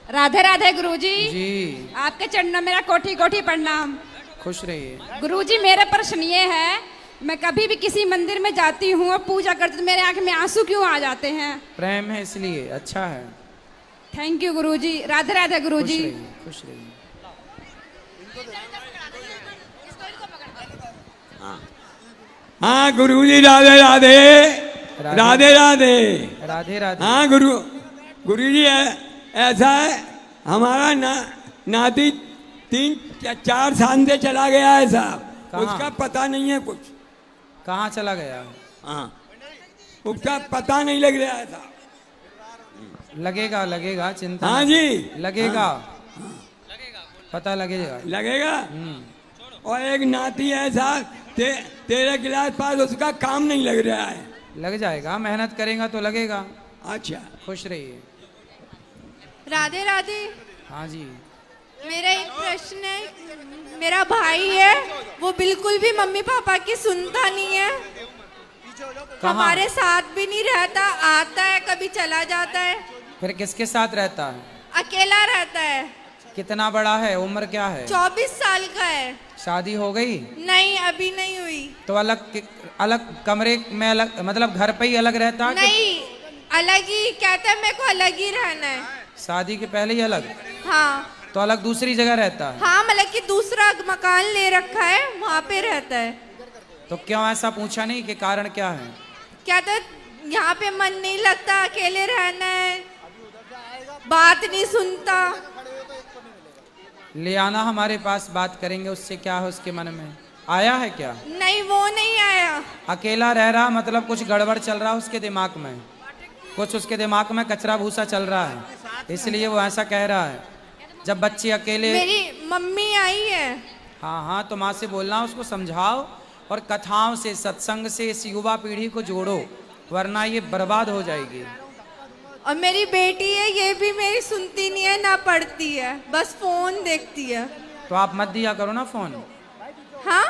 राधे राधे गुरुजी। जी, आपके चरणों मेरा कोटि कोटि प्रणाम। खुश रहिए। गुरुजी, मेरा प्रश्न ये है, मैं कभी भी किसी मंदिर में जाती हूँ और पूजा करती हूँ, मेरे आंख में आंसू क्यों आ जाते हैं? प्रेम है इसलिए। अच्छा है। थैंक यू गुरुजी। राधे राधे गुरुजी। खुश रहिए। हाँ गुरुजी, राधे राधे। राधे राधे। हाँ गुरुजी, ऐसा है, हमारा नाती 3-4 साल से चला गया है साहब। उसका पता नहीं है कुछ। कहाँ चला गया? हाँ, उसका पता नहीं लग रहा है साहब। लगेगा, चिंता। हाँ जी, लगेगा। पता लगेगा। और एक नाती है साहब, 13 क्लास पास, उसका काम नहीं लग रहा है। लग जाएगा, मेहनत करेगा तो लगेगा। अच्छा, खुश रहिए। राधे राधे। हाँ जी। मेरा एक प्रश्न है, मेरा भाई है, वो बिल्कुल भी मम्मी पापा की सुनता नहीं है। हमारे साथ भी नहीं रहता, आता है कभी चला जाता है। फिर किसके साथ रहता है? अकेला रहता है। कितना बड़ा है? उम्र क्या है? 24 साल का है। शादी हो गई? नहीं, अभी नहीं हुई। तो अलग कमरे में, अलग मतलब घर पे ही अलग रहता है? नहीं, अलग ही कहता है, मेरे को अलग ही रहना है। शादी के पहले ही अलग? हाँ। तो अलग दूसरी जगह रहता है? हाँ, मतलब कि दूसरा मकान ले रखा है, वहाँ पे रहता है। तो क्यों ऐसा पूछा नहीं कि कारण क्या है? कहता है यहाँ पे मन नहीं लगता, अकेले रहना है, बात नहीं सुनता। ले आना हमारे पास, बात करेंगे उससे, क्या है उसके मन में। आया है क्या? नहीं, वो नहीं आया। अकेला रह रहा, मतलब कुछ गड़बड़ चल रहा है उसके दिमाग में, कुछ उसके दिमाग में कचरा भूसा चल रहा है, इसलिए वो ऐसा कह रहा है। जब बच्चे अकेले। मेरी मम्मी आई है। हाँ हाँ, तो माँ से बोलना, उसको समझाओ और कथाओं से, सत्संग से इस युवा पीढ़ी को जोड़ो, वरना ये बर्बाद हो जाएगी। और मेरी बेटी है, ये भी मेरी सुनती नहीं है, ना पढ़ती है, बस फोन देखती है। तो आप मत दिया करो ना फोन। हाँ,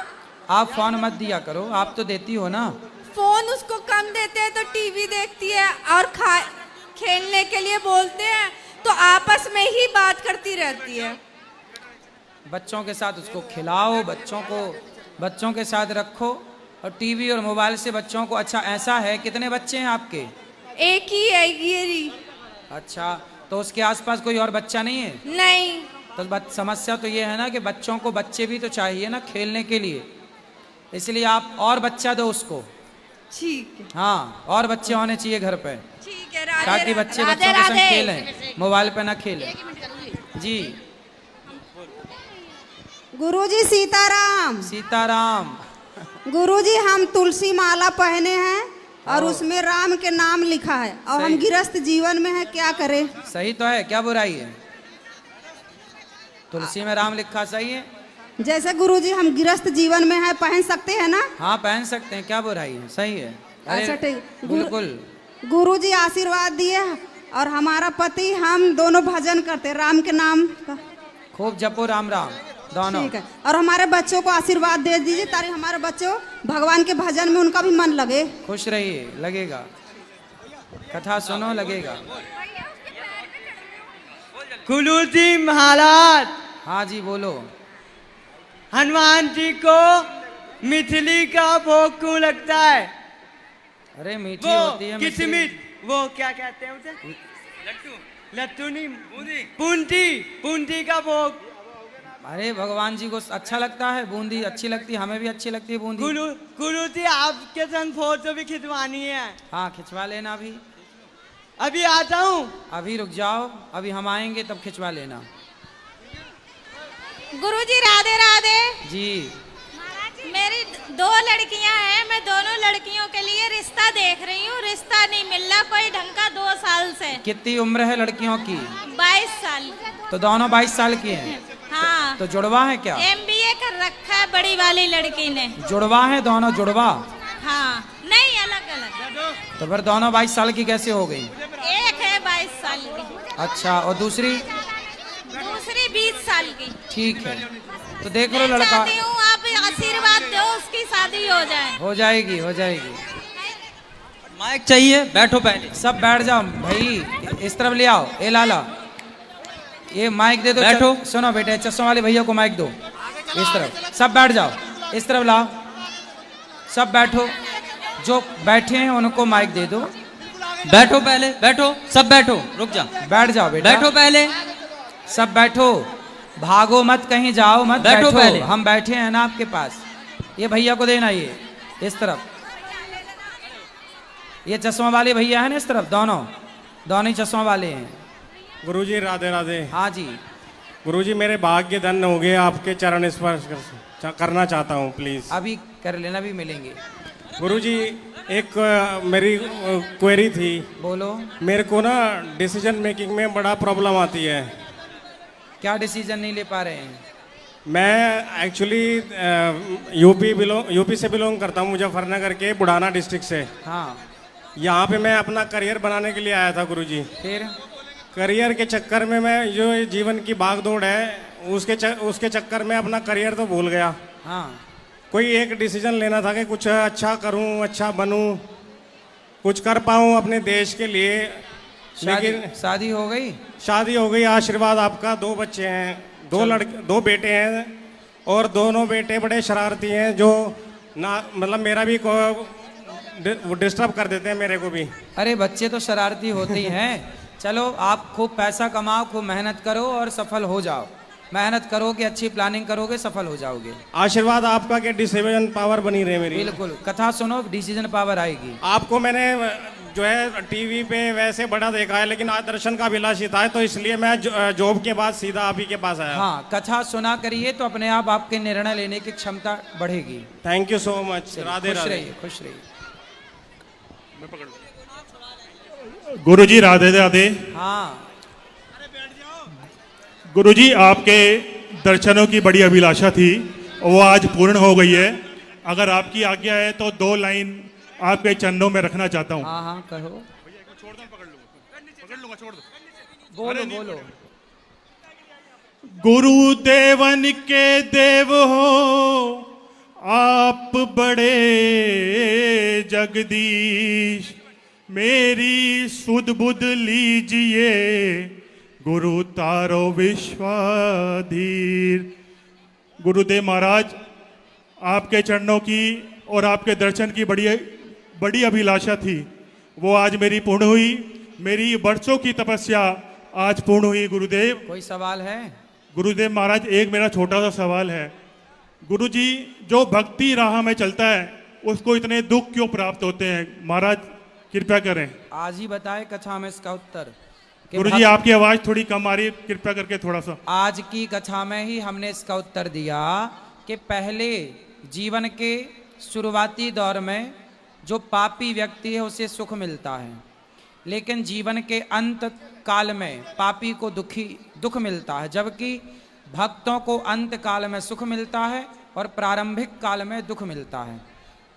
आप फोन मत दिया करो, आप तो देती हो ना। फोन उसको कम देते हैं तो टीवी देखती है, और खेलने के लिए बोलते हैं तो आपस में ही बात करती रहती है। बच्चों के साथ उसको खिलाओ, बच्चों के साथ रखो, और टीवी और मोबाइल से बच्चों को। अच्छा, ऐसा है, कितने बच्चे हैं आपके? एक ही है, ये। अच्छा, तो उसके आसपास कोई और बच्चा नहीं है? नहीं। तो समस्या तो ये है ना कि बच्चों को बच्चे भी तो चाहिए ना खेलने के लिए, इसलिए आप और बच्चा दो उसको। ठीक है। हाँ, और बच्चे होने चाहिए घर पे, ठीक है। ताकि बच्चे बच्चों के संग खेलें, मोबाइल पे ना खेलें। जी गुरुजी सीताराम। सीताराम। गुरुजी, हम तुलसी माला पहने हैं और उसमें राम के नाम लिखा है, और हम गृहस्थ जीवन में है, क्या करें? सही तो है, क्या बुराई है? तुलसी में राम लिखा सही है। जैसे गुरुजी हम गृहस्थ जीवन में है, पहन सकते हैं ना? हाँ, पहन सकते हैं, क्या बुराई है, सही है। अच्छा, ठीक। बिल्कुल। गुरुजी आशीर्वाद दिए, और हमारा पति, हम दोनों भजन करते राम के नाम का। खूब जपो राम राम दोनों। ठीक है। और हमारे बच्चों को आशीर्वाद दे दीजिए, ताकि हमारे बच्चों भगवान के भजन में उनका भी मन लगे। खुश रहिए, लगेगा, कथा सुनो, लगेगा। गुरुजी महाराज। हाँ जी, बोलो। हनुमान जी को मिथली का भोग क्यों लगता है? अरे मीठी होती है किशमिश, वो क्या कहते हैं उसे? लट्टू नहीं, बूंदी का भोग। अरे भगवान जी को अच्छा लगता है, बूंदी अच्छी लगती है, हमें भी अच्छी लगती है बूंदी। गुरु जी, आपके संग फोटो भी खिंचवानी है। हाँ, खिंचवा लेना। अभी आता हूँ। अभी रुक जाओ, अभी हम आएंगे तब खिंचवा लेना। गुरुजी राधे राधे जी। मेरी 2 लड़कियां हैं, मैं दोनों लड़कियों के लिए रिश्ता देख रही हूँ, रिश्ता नहीं मिल रहा कोई ढंग का 2 साल से। कितनी उम्र है लड़कियों की? 22 साल। तो दोनों 22 साल की हैं? हाँ। तो जुड़वा है क्या? MBA कर रखा है बड़ी वाली लड़की ने। जुड़वा है दोनों, जुड़वा? हाँ, नहीं, अलग अलग। तो फिर दोनों 22 साल की कैसे हो गई? एक है 22 साल की। अच्छा, और दूसरी? दूसरी 20 साल की। ठीक है, तो देख लो लड़का। चाहती हूँ आप आशीर्वाद दो, उसकी शादी हो जाए। हो जाएगी, हो जाएगी। माइक चाहिए, बैठो पहले। सब बैठ जाओ भाई, इस तरफ ले आओ। ए लाला, ये माइक दे दो। बैठो। सुनो बेटे, चश्मा वाले भैया को माइक दो। इस तरफ सब बैठ जाओ, इस तरफ लाओ, सब बैठो। जो बैठे हैं उनको माइक दे दो। बैठो पहले, बैठो, सब बैठो। रुक जा, बैठ जाओ बेटा। बैठो पहले, सब बैठो, भागो मत, कहीं जाओ मत, बैठो पहले। हम बैठे हैं ना आपके पास। ये भैया को देना, ये इस तरफ। ये चश्मा वाले भैया है ना, इस तरफ, दोनों ही चश्मा वाले हैं। गुरुजी राधे राधे। हाँ जी। गुरुजी, मेरे भाग्य धन हो गए, आपके चरण स्पर्श करना चाहता हूँ, प्लीज। अभी कर लेना, भी मिलेंगे। गुरुजी, एक मेरी क्वेरी थी। बोलो। मेरे को ना डिसीजन मेकिंग में बड़ा प्रॉब्लम आती है। क्या डिसीजन नहीं ले पा रहे हैं? मैं एक्चुअली यूपी से बिलोंग करता हूँ, मुजफ्फरनगर के बुढ़ाना डिस्ट्रिक्ट से। हाँ। यहाँ पे मैं अपना करियर बनाने के लिए आया था गुरुजी। फिर करियर के चक्कर में मैं जो जीवन की भागदौड़ है उसके चक्कर में अपना करियर तो भूल गया। हाँ। कोई एक डिसीजन लेना था कि कुछ अच्छा करूं, अच्छा बनूं, कुछ कर पाऊं अपने देश के लिए। लेकिन शादी हो गई? शादी हो गई, आशीर्वाद आपका। 2 बच्चे हैं, 2 बेटे हैं, और दोनों बेटे बड़े शरारती हैं, जो ना मतलब मेरा भी डिस्टर्ब कर देते हैं मेरे को भी। अरे बच्चे तो शरारती होते ही हैं। चलो, आप खूब पैसा कमाओ, खूब मेहनत करो और सफल हो जाओ। मेहनत करोगे, अच्छी प्लानिंग करोगे, सफल हो जाओगे। आशीर्वाद आपका कि डिसीजन पावर बनी रहे मेरी। बिल्कुल, कथा सुनो, डिसीजन पावर आएगी। आपको मैंने जो है टीवी पे वैसे बड़ा देखा है, लेकिन आज दर्शन का अभिलाषी था, तो इसलिए मैं जॉब के बाद सीधा आप ही के पास आया। हाँ, कथा सुना करिए तो अपने आप आपके निर्णय लेने की क्षमता बढ़ेगी। Thank you so much. Radhe खुश राधे। रहिए, खुश रहिए। गुरुजी राधे राधे। हाँ। गुरुजी, आपके दर्शनों की बड़ी अभिलाषा थी, वो आज पूर्ण हो गई है। अगर आपकी आज्ञा है तो 2 लाइन आपके चरणों में रखना चाहता हूँ। हाँ हाँ कहो। बोलो बोलो। गुरुदेवन के देव हो आप बड़े जगदीश, मेरी सुध बुध लीजिए गुरु तारो विश्वाधीर। गुरुदेव महाराज, आपके चरणों की और आपके दर्शन की बड़ी अभिलाषा थी, वो आज मेरी पूर्ण हुई। मेरी वर्षों की तपस्या आज पूर्ण हुई। गुरुदेव, कोई सवाल है? गुरुदेव महाराज, एक मेरा छोटा सा सवाल है। गुरुजी, जो भक्ति राह में चलता है उसको इतने दुख क्यों प्राप्त होते हैं? महाराज कृपया करें। आज ही बताए कथा में इसका उत्तर। गुरुजी, आपकी आवाज थोड़ी कम आ रही है, कृपया करके थोड़ा सा। आज की कथा में ही हमने इसका उत्तर दिया कि पहले जीवन के शुरुआती दौर में जो पापी व्यक्ति है उसे सुख मिलता है, लेकिन जीवन के अंत काल में पापी को दुख मिलता है, जबकि भक्तों को अंत काल में सुख मिलता है और प्रारंभिक काल में दुख मिलता है।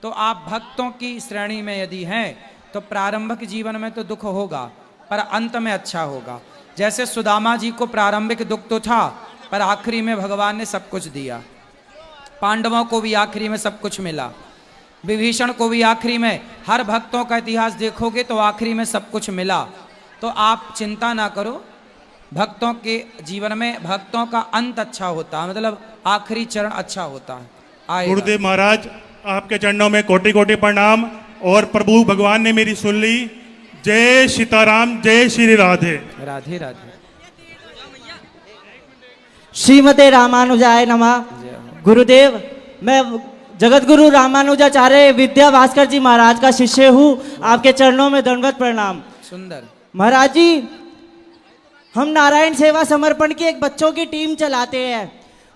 तो आप भक्तों की श्रेणी में यदि हैं तो प्रारंभिक जीवन में तो दुख होगा पर अंत में अच्छा होगा। जैसे सुदामा जी को प्रारंभिक दुख तो था पर आखिरी में भगवान ने सब कुछ दिया। पांडवों को भी आखिरी में सब कुछ मिला, विभीषण को भी आखिरी में, हर भक्तों का इतिहास देखोगे तो आखिरी में सब कुछ मिला। तो आप चिंता ना करो, भक्तों के जीवन में भक्तों का अंत अच्छा होता है, मतलब आखिरी चरण अच्छा होता है। आएगा। गुरुदेव महाराज, आपके चरणों में कोटि कोटि प्रणाम। और प्रभु भगवान ने मेरी सुन ली। जय सीताराम, जय श्री राधे। राधे राधे। श्रीमते रामानुजाय नमः। गुरुदेव, मैं जगत गुरु रामानुजाचार्य विद्या भास्कर जी महाराज का शिष्य हूँ। आपके चरणों में दंडवत प्रणाम। सुंदर। महाराज जी, हम नारायण सेवा समर्पण की एक बच्चों की टीम चलाते हैं।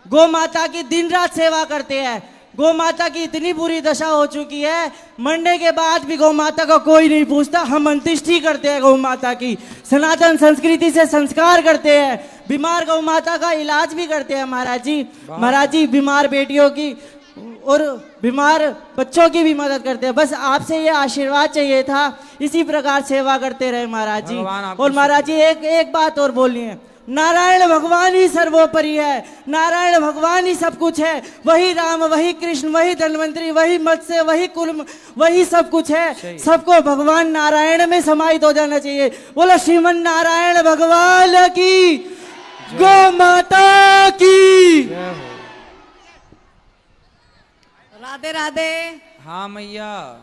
गौ माता की दिन रात सेवा करते हैं। गौ माता की इतनी बुरी दशा हो चुकी है, मरने के बाद भी गौ माता का कोई नहीं पूछता। हम अंत्येष्टि करते हैं गौ माता की, सनातन संस्कृति से संस्कार करते हैं, बीमार गौ माता का इलाज भी करते हैं। महाराज जी, महाराज जी, बीमार बेटियों की और बीमार बच्चों की भी मदद करते हैं। बस आपसे ये आशीर्वाद चाहिए था, इसी प्रकार सेवा करते रहे महाराज जी। और महाराज जी, एक बात और बोलनी है। नारायण भगवान ही सर्वोपरि है, नारायण भगवान ही सब कुछ है। वही राम, वही कृष्ण, वही धन्वंतरी, वही मत्स्य, वही कुल, वही सब कुछ है। सबको भगवान नारायण में समाहित हो जाना चाहिए। बोलो श्रीमन नारायण भगवान की, गौ माता की। राधे राधे। हाँ मैया,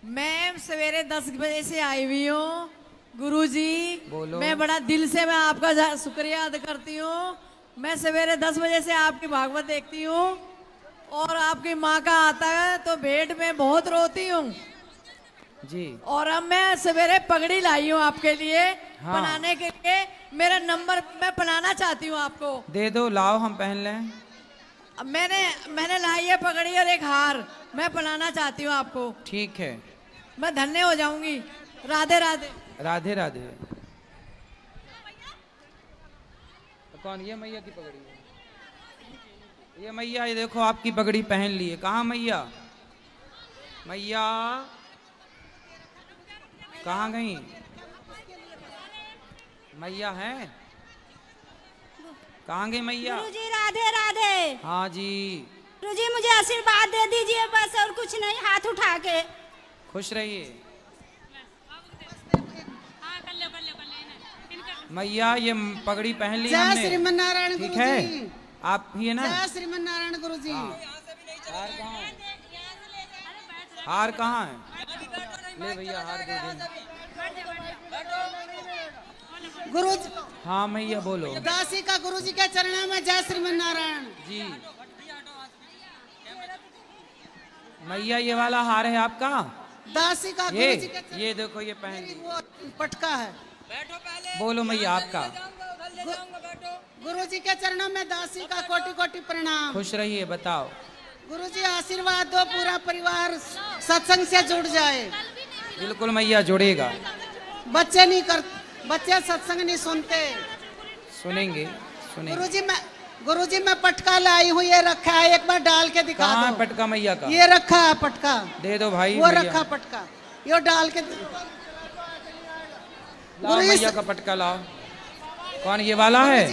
मैं सवेरे 10 बजे से आई हुई हूँ। गुरुजी, बोलो। मैं बड़ा दिल से मैं आपका शुक्रिया अदा करती हूँ। मैं सवेरे 10 बजे से आपकी भागवत देखती हूँ और आपकी माँ का आता है तो भेंट में बहुत रोती हूँ जी। और अब मैं सवेरे पगड़ी लाई हूँ आपके लिए। हाँ। पहनाने के लिए मेरा नंबर मैं पहनाना चाहती हूँ आपको। दे दो, लाओ हम पहन लें। अब मैंने लाई है पगड़ी और एक हार, मैं पहनाना चाहती हूँ आपको। ठीक है, मैं धन्य हो जाऊंगी। राधे राधे। राधे राधे। कौन? ये मैया की पगड़ी है। ये मैया, ये देखो आपकी पगड़ी पहन ली है। कहाँ मैया? मैया कहाँ गई? मैया है? कहाँ गई मैया? गुरुजी राधे राधे। हाँ जी। गुरुजी, मुझे आशीर्वाद दे दीजिए बस, और कुछ नहीं, हाथ उठा के। खुश रहिए मैया। ये पगड़ी पहन ली हमने। जय श्रीमन नारायण। ठीक है, आप ही है ना? जय श्रीमन नारायण गुरुजी। हार कहाँ है? ले भैया, हार दे दे। गुरुजी। हाँ मैया बोलो। दासी का गुरुजी के चरणों में जय श्रीमन नारायण जी। मैया, ये वाला हार है आपका? दासी का गुरुजी के ये देखो, ये पहन ली। पटका है। बोलो मैया आपका। गुरुजी के चरणों में दासी का कोटि कोटि प्रणाम। खुश रहिए। बताओ गुरुजी, आशीर्वाद दो, पूरा परिवार सत्संग से जुड़ जाए। बिल्कुल मैया, जुड़ेगा। बच्चे सत्संग नहीं सुनते। सुनेंगे सुनेंगे। गुरुजी, गुरुजी मैं पटका लाई हूँ, ये रखा है, एक बार डाल के दिखा कहाँ है दो। पटका मैया का? ये रखा है पटका, दे दो भाई। वो मैया। रखा पटका, ये डाल के लाओ मैया का पटका लाओ। कौन ये वाला है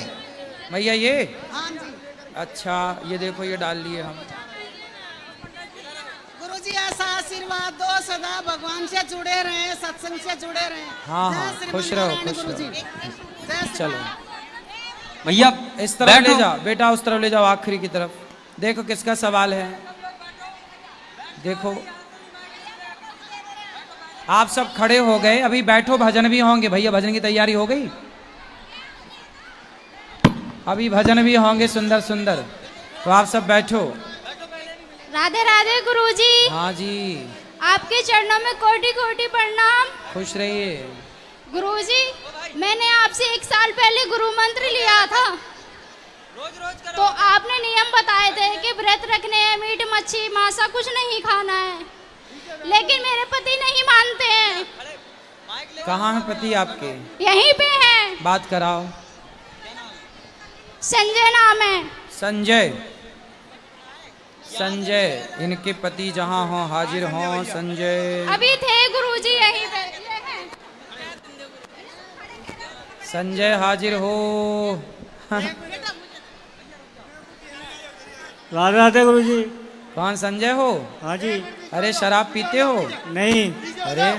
मैया ये? हाँ जी। अच्छा ये देखो ये डाल लिए हम। गुरुजी ऐसा आशीर्वाद दो, सदा भगवान से जुड़े रहे, सत्संग से जुड़े रहे। हाँ जय हाँ श्रीमन खुश रहो नारायण खुश गुरुजी। रहो। चलो भैया इस तरफ ले जाओ बेटा, उस तरफ ले जाओ आखिरी की तरफ। देखो किसका सवाल है, देखो आप सब खड़े हो गए, अभी बैठो, भजन भी होंगे। भैया भजन की तैयारी हो गई? अभी भजन भी होंगे सुंदर सुंदर, तो आप सब बैठो। राधे राधे गुरुजी। हाँ जी आपके चरणों में कोटि कोटि प्रणाम। खुश रहिए। गुरुजी मैंने आपसे 1 साल पहले गुरु मंत्र लिया था, तो आपने नियम बताए थे कि व्रत रखने हैं, मीट मच्छी मांसा कुछ नहीं खाना है, लेकिन मेरे पति नहीं मानते हैं। कहाँ है पति आपके? यहीं पे हैं। बात कराओ। संजय नाम है। संजय, संजय इनके पति जहाँ हो हाजिर हो। संजय अभी थे गुरुजी यहीं पे, ये हैं। संजय हाजिर हो। राधे राधे गुरुजी। कौन संजय हो? हाँ जी। अरे शराब पीते हो? नहीं। अरे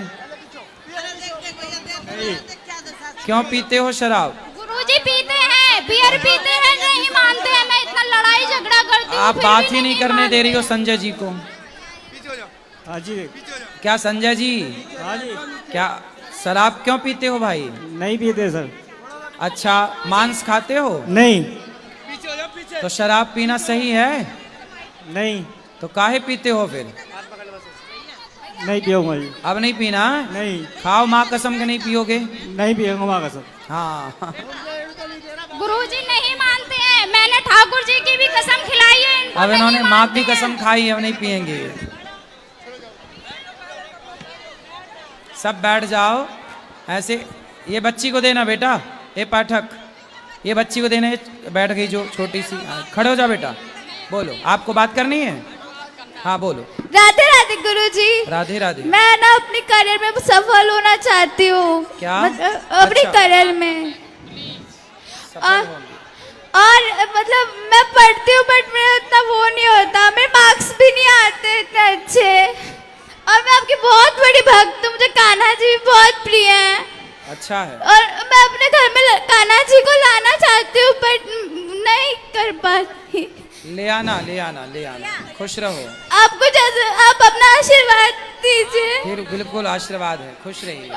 क्यों पीते हो शराब? गुरुजी पीते हैं, बियर पीते हैं, नहीं मानते हैं। मैं इतना लड़ाई झगड़ा करती हूँ, आप फिर बात भी ही नहीं करने दे रही हो संजय जी को। हाँ जी। क्या संजय जी? हाँ जी। क्या शराब क्यों पीते हो भाई? नहीं पीते सर। अच्छा मांस खाते हो? नहीं। तो शराब पीना सही है? नहीं। तो काहे पीते हो फिर? नहीं पियोगा जी। अब नहीं पीना? नहीं। खाओ माँ कसम के नहीं पियोगे? नहीं पियोगा माँ कसम। हाँ गुरुजी नहीं मानते हैं, मैंने ठाकुर जी की भी कसम खिलाई है इनको। अब इन्होंने माँ की कसम खाई है, अब नहीं पियेंगे। सब बैठ जाओ ऐसे। ये बच्ची को देना बेटा, ये पाठक ये बच्ची को देना। बैठ गई जो छोटी सी। खड़े हो जाओ बेटा, बोलो आपको बात करनी है। हाँ बोलो। राधे राधे गुरुजी। राधे राधे। मैं ना अपने करियर में सफल होना चाहती हूँ। क्या? अपने अच्छा। करियर में और मतलब मैं पढ़ती हूँ बट मेरा उतना वो नहीं होता, मेरे मार्क्स भी नहीं आते इतने अच्छे। और मैं आपकी बहुत बड़ी भक्त हूँ, मुझे कान्हा जी भी बहुत प्रिय हैं। अच्छा है। और मैं अपने घर में कान्हा जी को लाना चाहती हूँ बट नहीं कर पाती। ले आना ले आना ले आना। खुश रहो। आपको जैसे आप अपना आशीर्वाद दीजिए। फिर बिल्कुल आशीर्वाद है, खुश रहिए।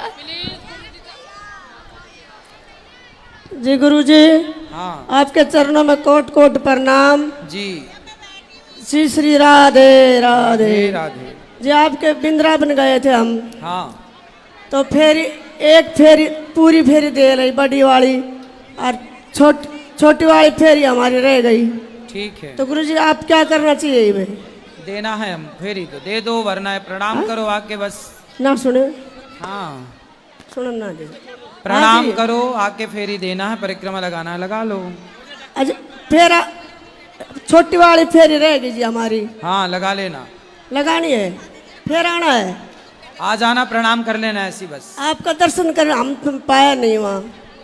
जी गुरुजी। हाँ आपके चरणों में कोट कोट प्रणाम जी। श्री श्री राधे राधे राधे। जी आपके वृंदावन गए थे हम, हाँ तो फेरी एक फेरी पूरी फेरी दे रही बड़ी वाली, और छोटी वाली फेरी हमारी रह गई। ठीक है। तो गुरुजी आप क्या करना चाहिए भाई? देना है हम फेरी तो दे दो, वरना प्रणाम करो आके बस। ना सुने। हाँ सुनो ना जी। प्रणाम करो आके, फेरी देना है, परिक्रमा लगाना है, लगा लो। अच्छा फेरा छोटी वाली फेरी रह गई जी हमारी। हाँ लगा लेना। लगानी है, फिर आना है। आ जाना, प्रणाम कर लेना ऐसी बस। आपका दर्शन कर हम पाया नहीं वहाँ।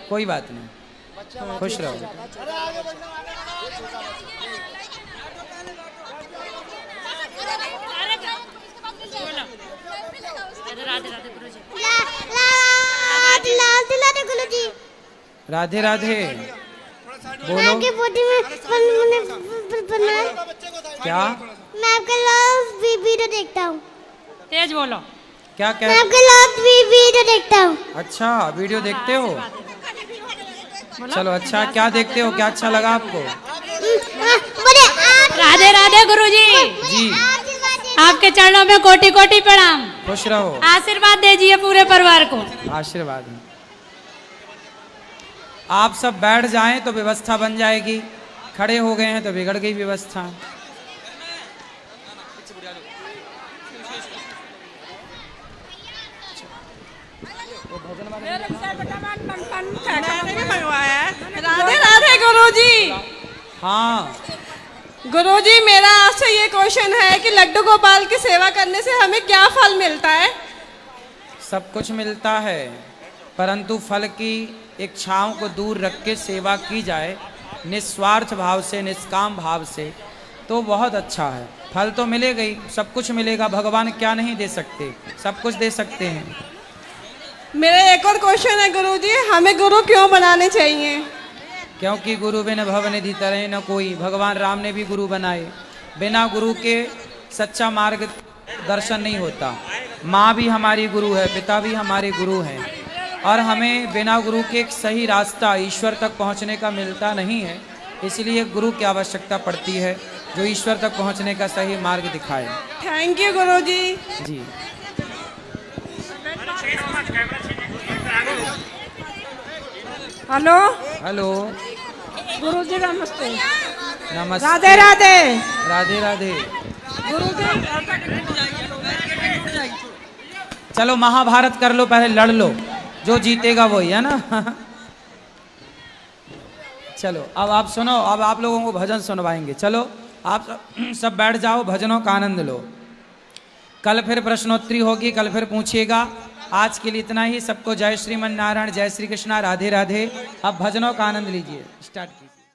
कोई बात नहीं, खुश रहो। राधे राधे बोलो। क्या? मैं आपका लास्ट वीडियो देखता हूँ। तेज बोलो। क्या मैं आपका लास्ट वीडियो देखता हूँ। अच्छा वीडियो देखते हो? चलो अच्छा, क्या देखते हो, क्या अच्छा लगा आपको? राधे राधे गुरुजी। जी आपके चरणों में कोटि कोटि प्रणाम। खुश रहो। आशीर्वाद दीजिए पूरे परिवार को। आशीर्वाद है। आप सब बैठ जाएं तो व्यवस्था बन जाएगी, खड़े हो गए हैं तो बिगड़ गई व्यवस्था। राधे राधे गुरुजी। हाँ गुरुजी, मेरा आपसे ये क्वेश्चन है कि लड्डू गोपाल की सेवा करने से हमें क्या फल मिलता है? सब कुछ मिलता है, परंतु फल की इच्छाओं को दूर रख के सेवा की जाए निस्वार्थ भाव से, निष्काम भाव से, तो बहुत अच्छा है। फल तो मिलेगा ही, सब कुछ मिलेगा। भगवान क्या नहीं दे सकते, सब कुछ दे सकते हैं। मेरा एक और क्वेश्चन है गुरुजी, हमें गुरु क्यों बनाने चाहिए? क्योंकि गुरु बिन भवनिधि तरह न कोई। भगवान राम ने भी गुरु बनाए। बिना गुरु के सच्चा मार्ग दर्शन नहीं होता। माँ भी हमारी गुरु है, पिता भी हमारे गुरु हैं, और हमें बिना गुरु के एक सही रास्ता ईश्वर तक पहुँचने का मिलता नहीं है। इसलिए गुरु की आवश्यकता पड़ती है, जो ईश्वर तक पहुँचने का सही मार्ग दिखाए। Thank you Guruji. जी। हेलो हेलो गुरुजी, नमस्ते। नमस्ते। राधे राधे। राधे राधे। गुरुजी, चलो महाभारत कर लो, पहले लड़ लो, जो जीतेगा वही, है ना। चलो अब आप सुनो, अब आप लोगों को भजन सुनवाएंगे। चलो आप सब बैठ जाओ, भजनों का आनंद लो। कल फिर प्रश्नोत्तरी होगी, कल फिर पूछिएगा। आज के लिए इतना ही। सबको जय श्रीमन नारायण, जय श्री कृष्णा, राधे राधे। अब भजनों का आनंद लीजिए, स्टार्ट कीजिए।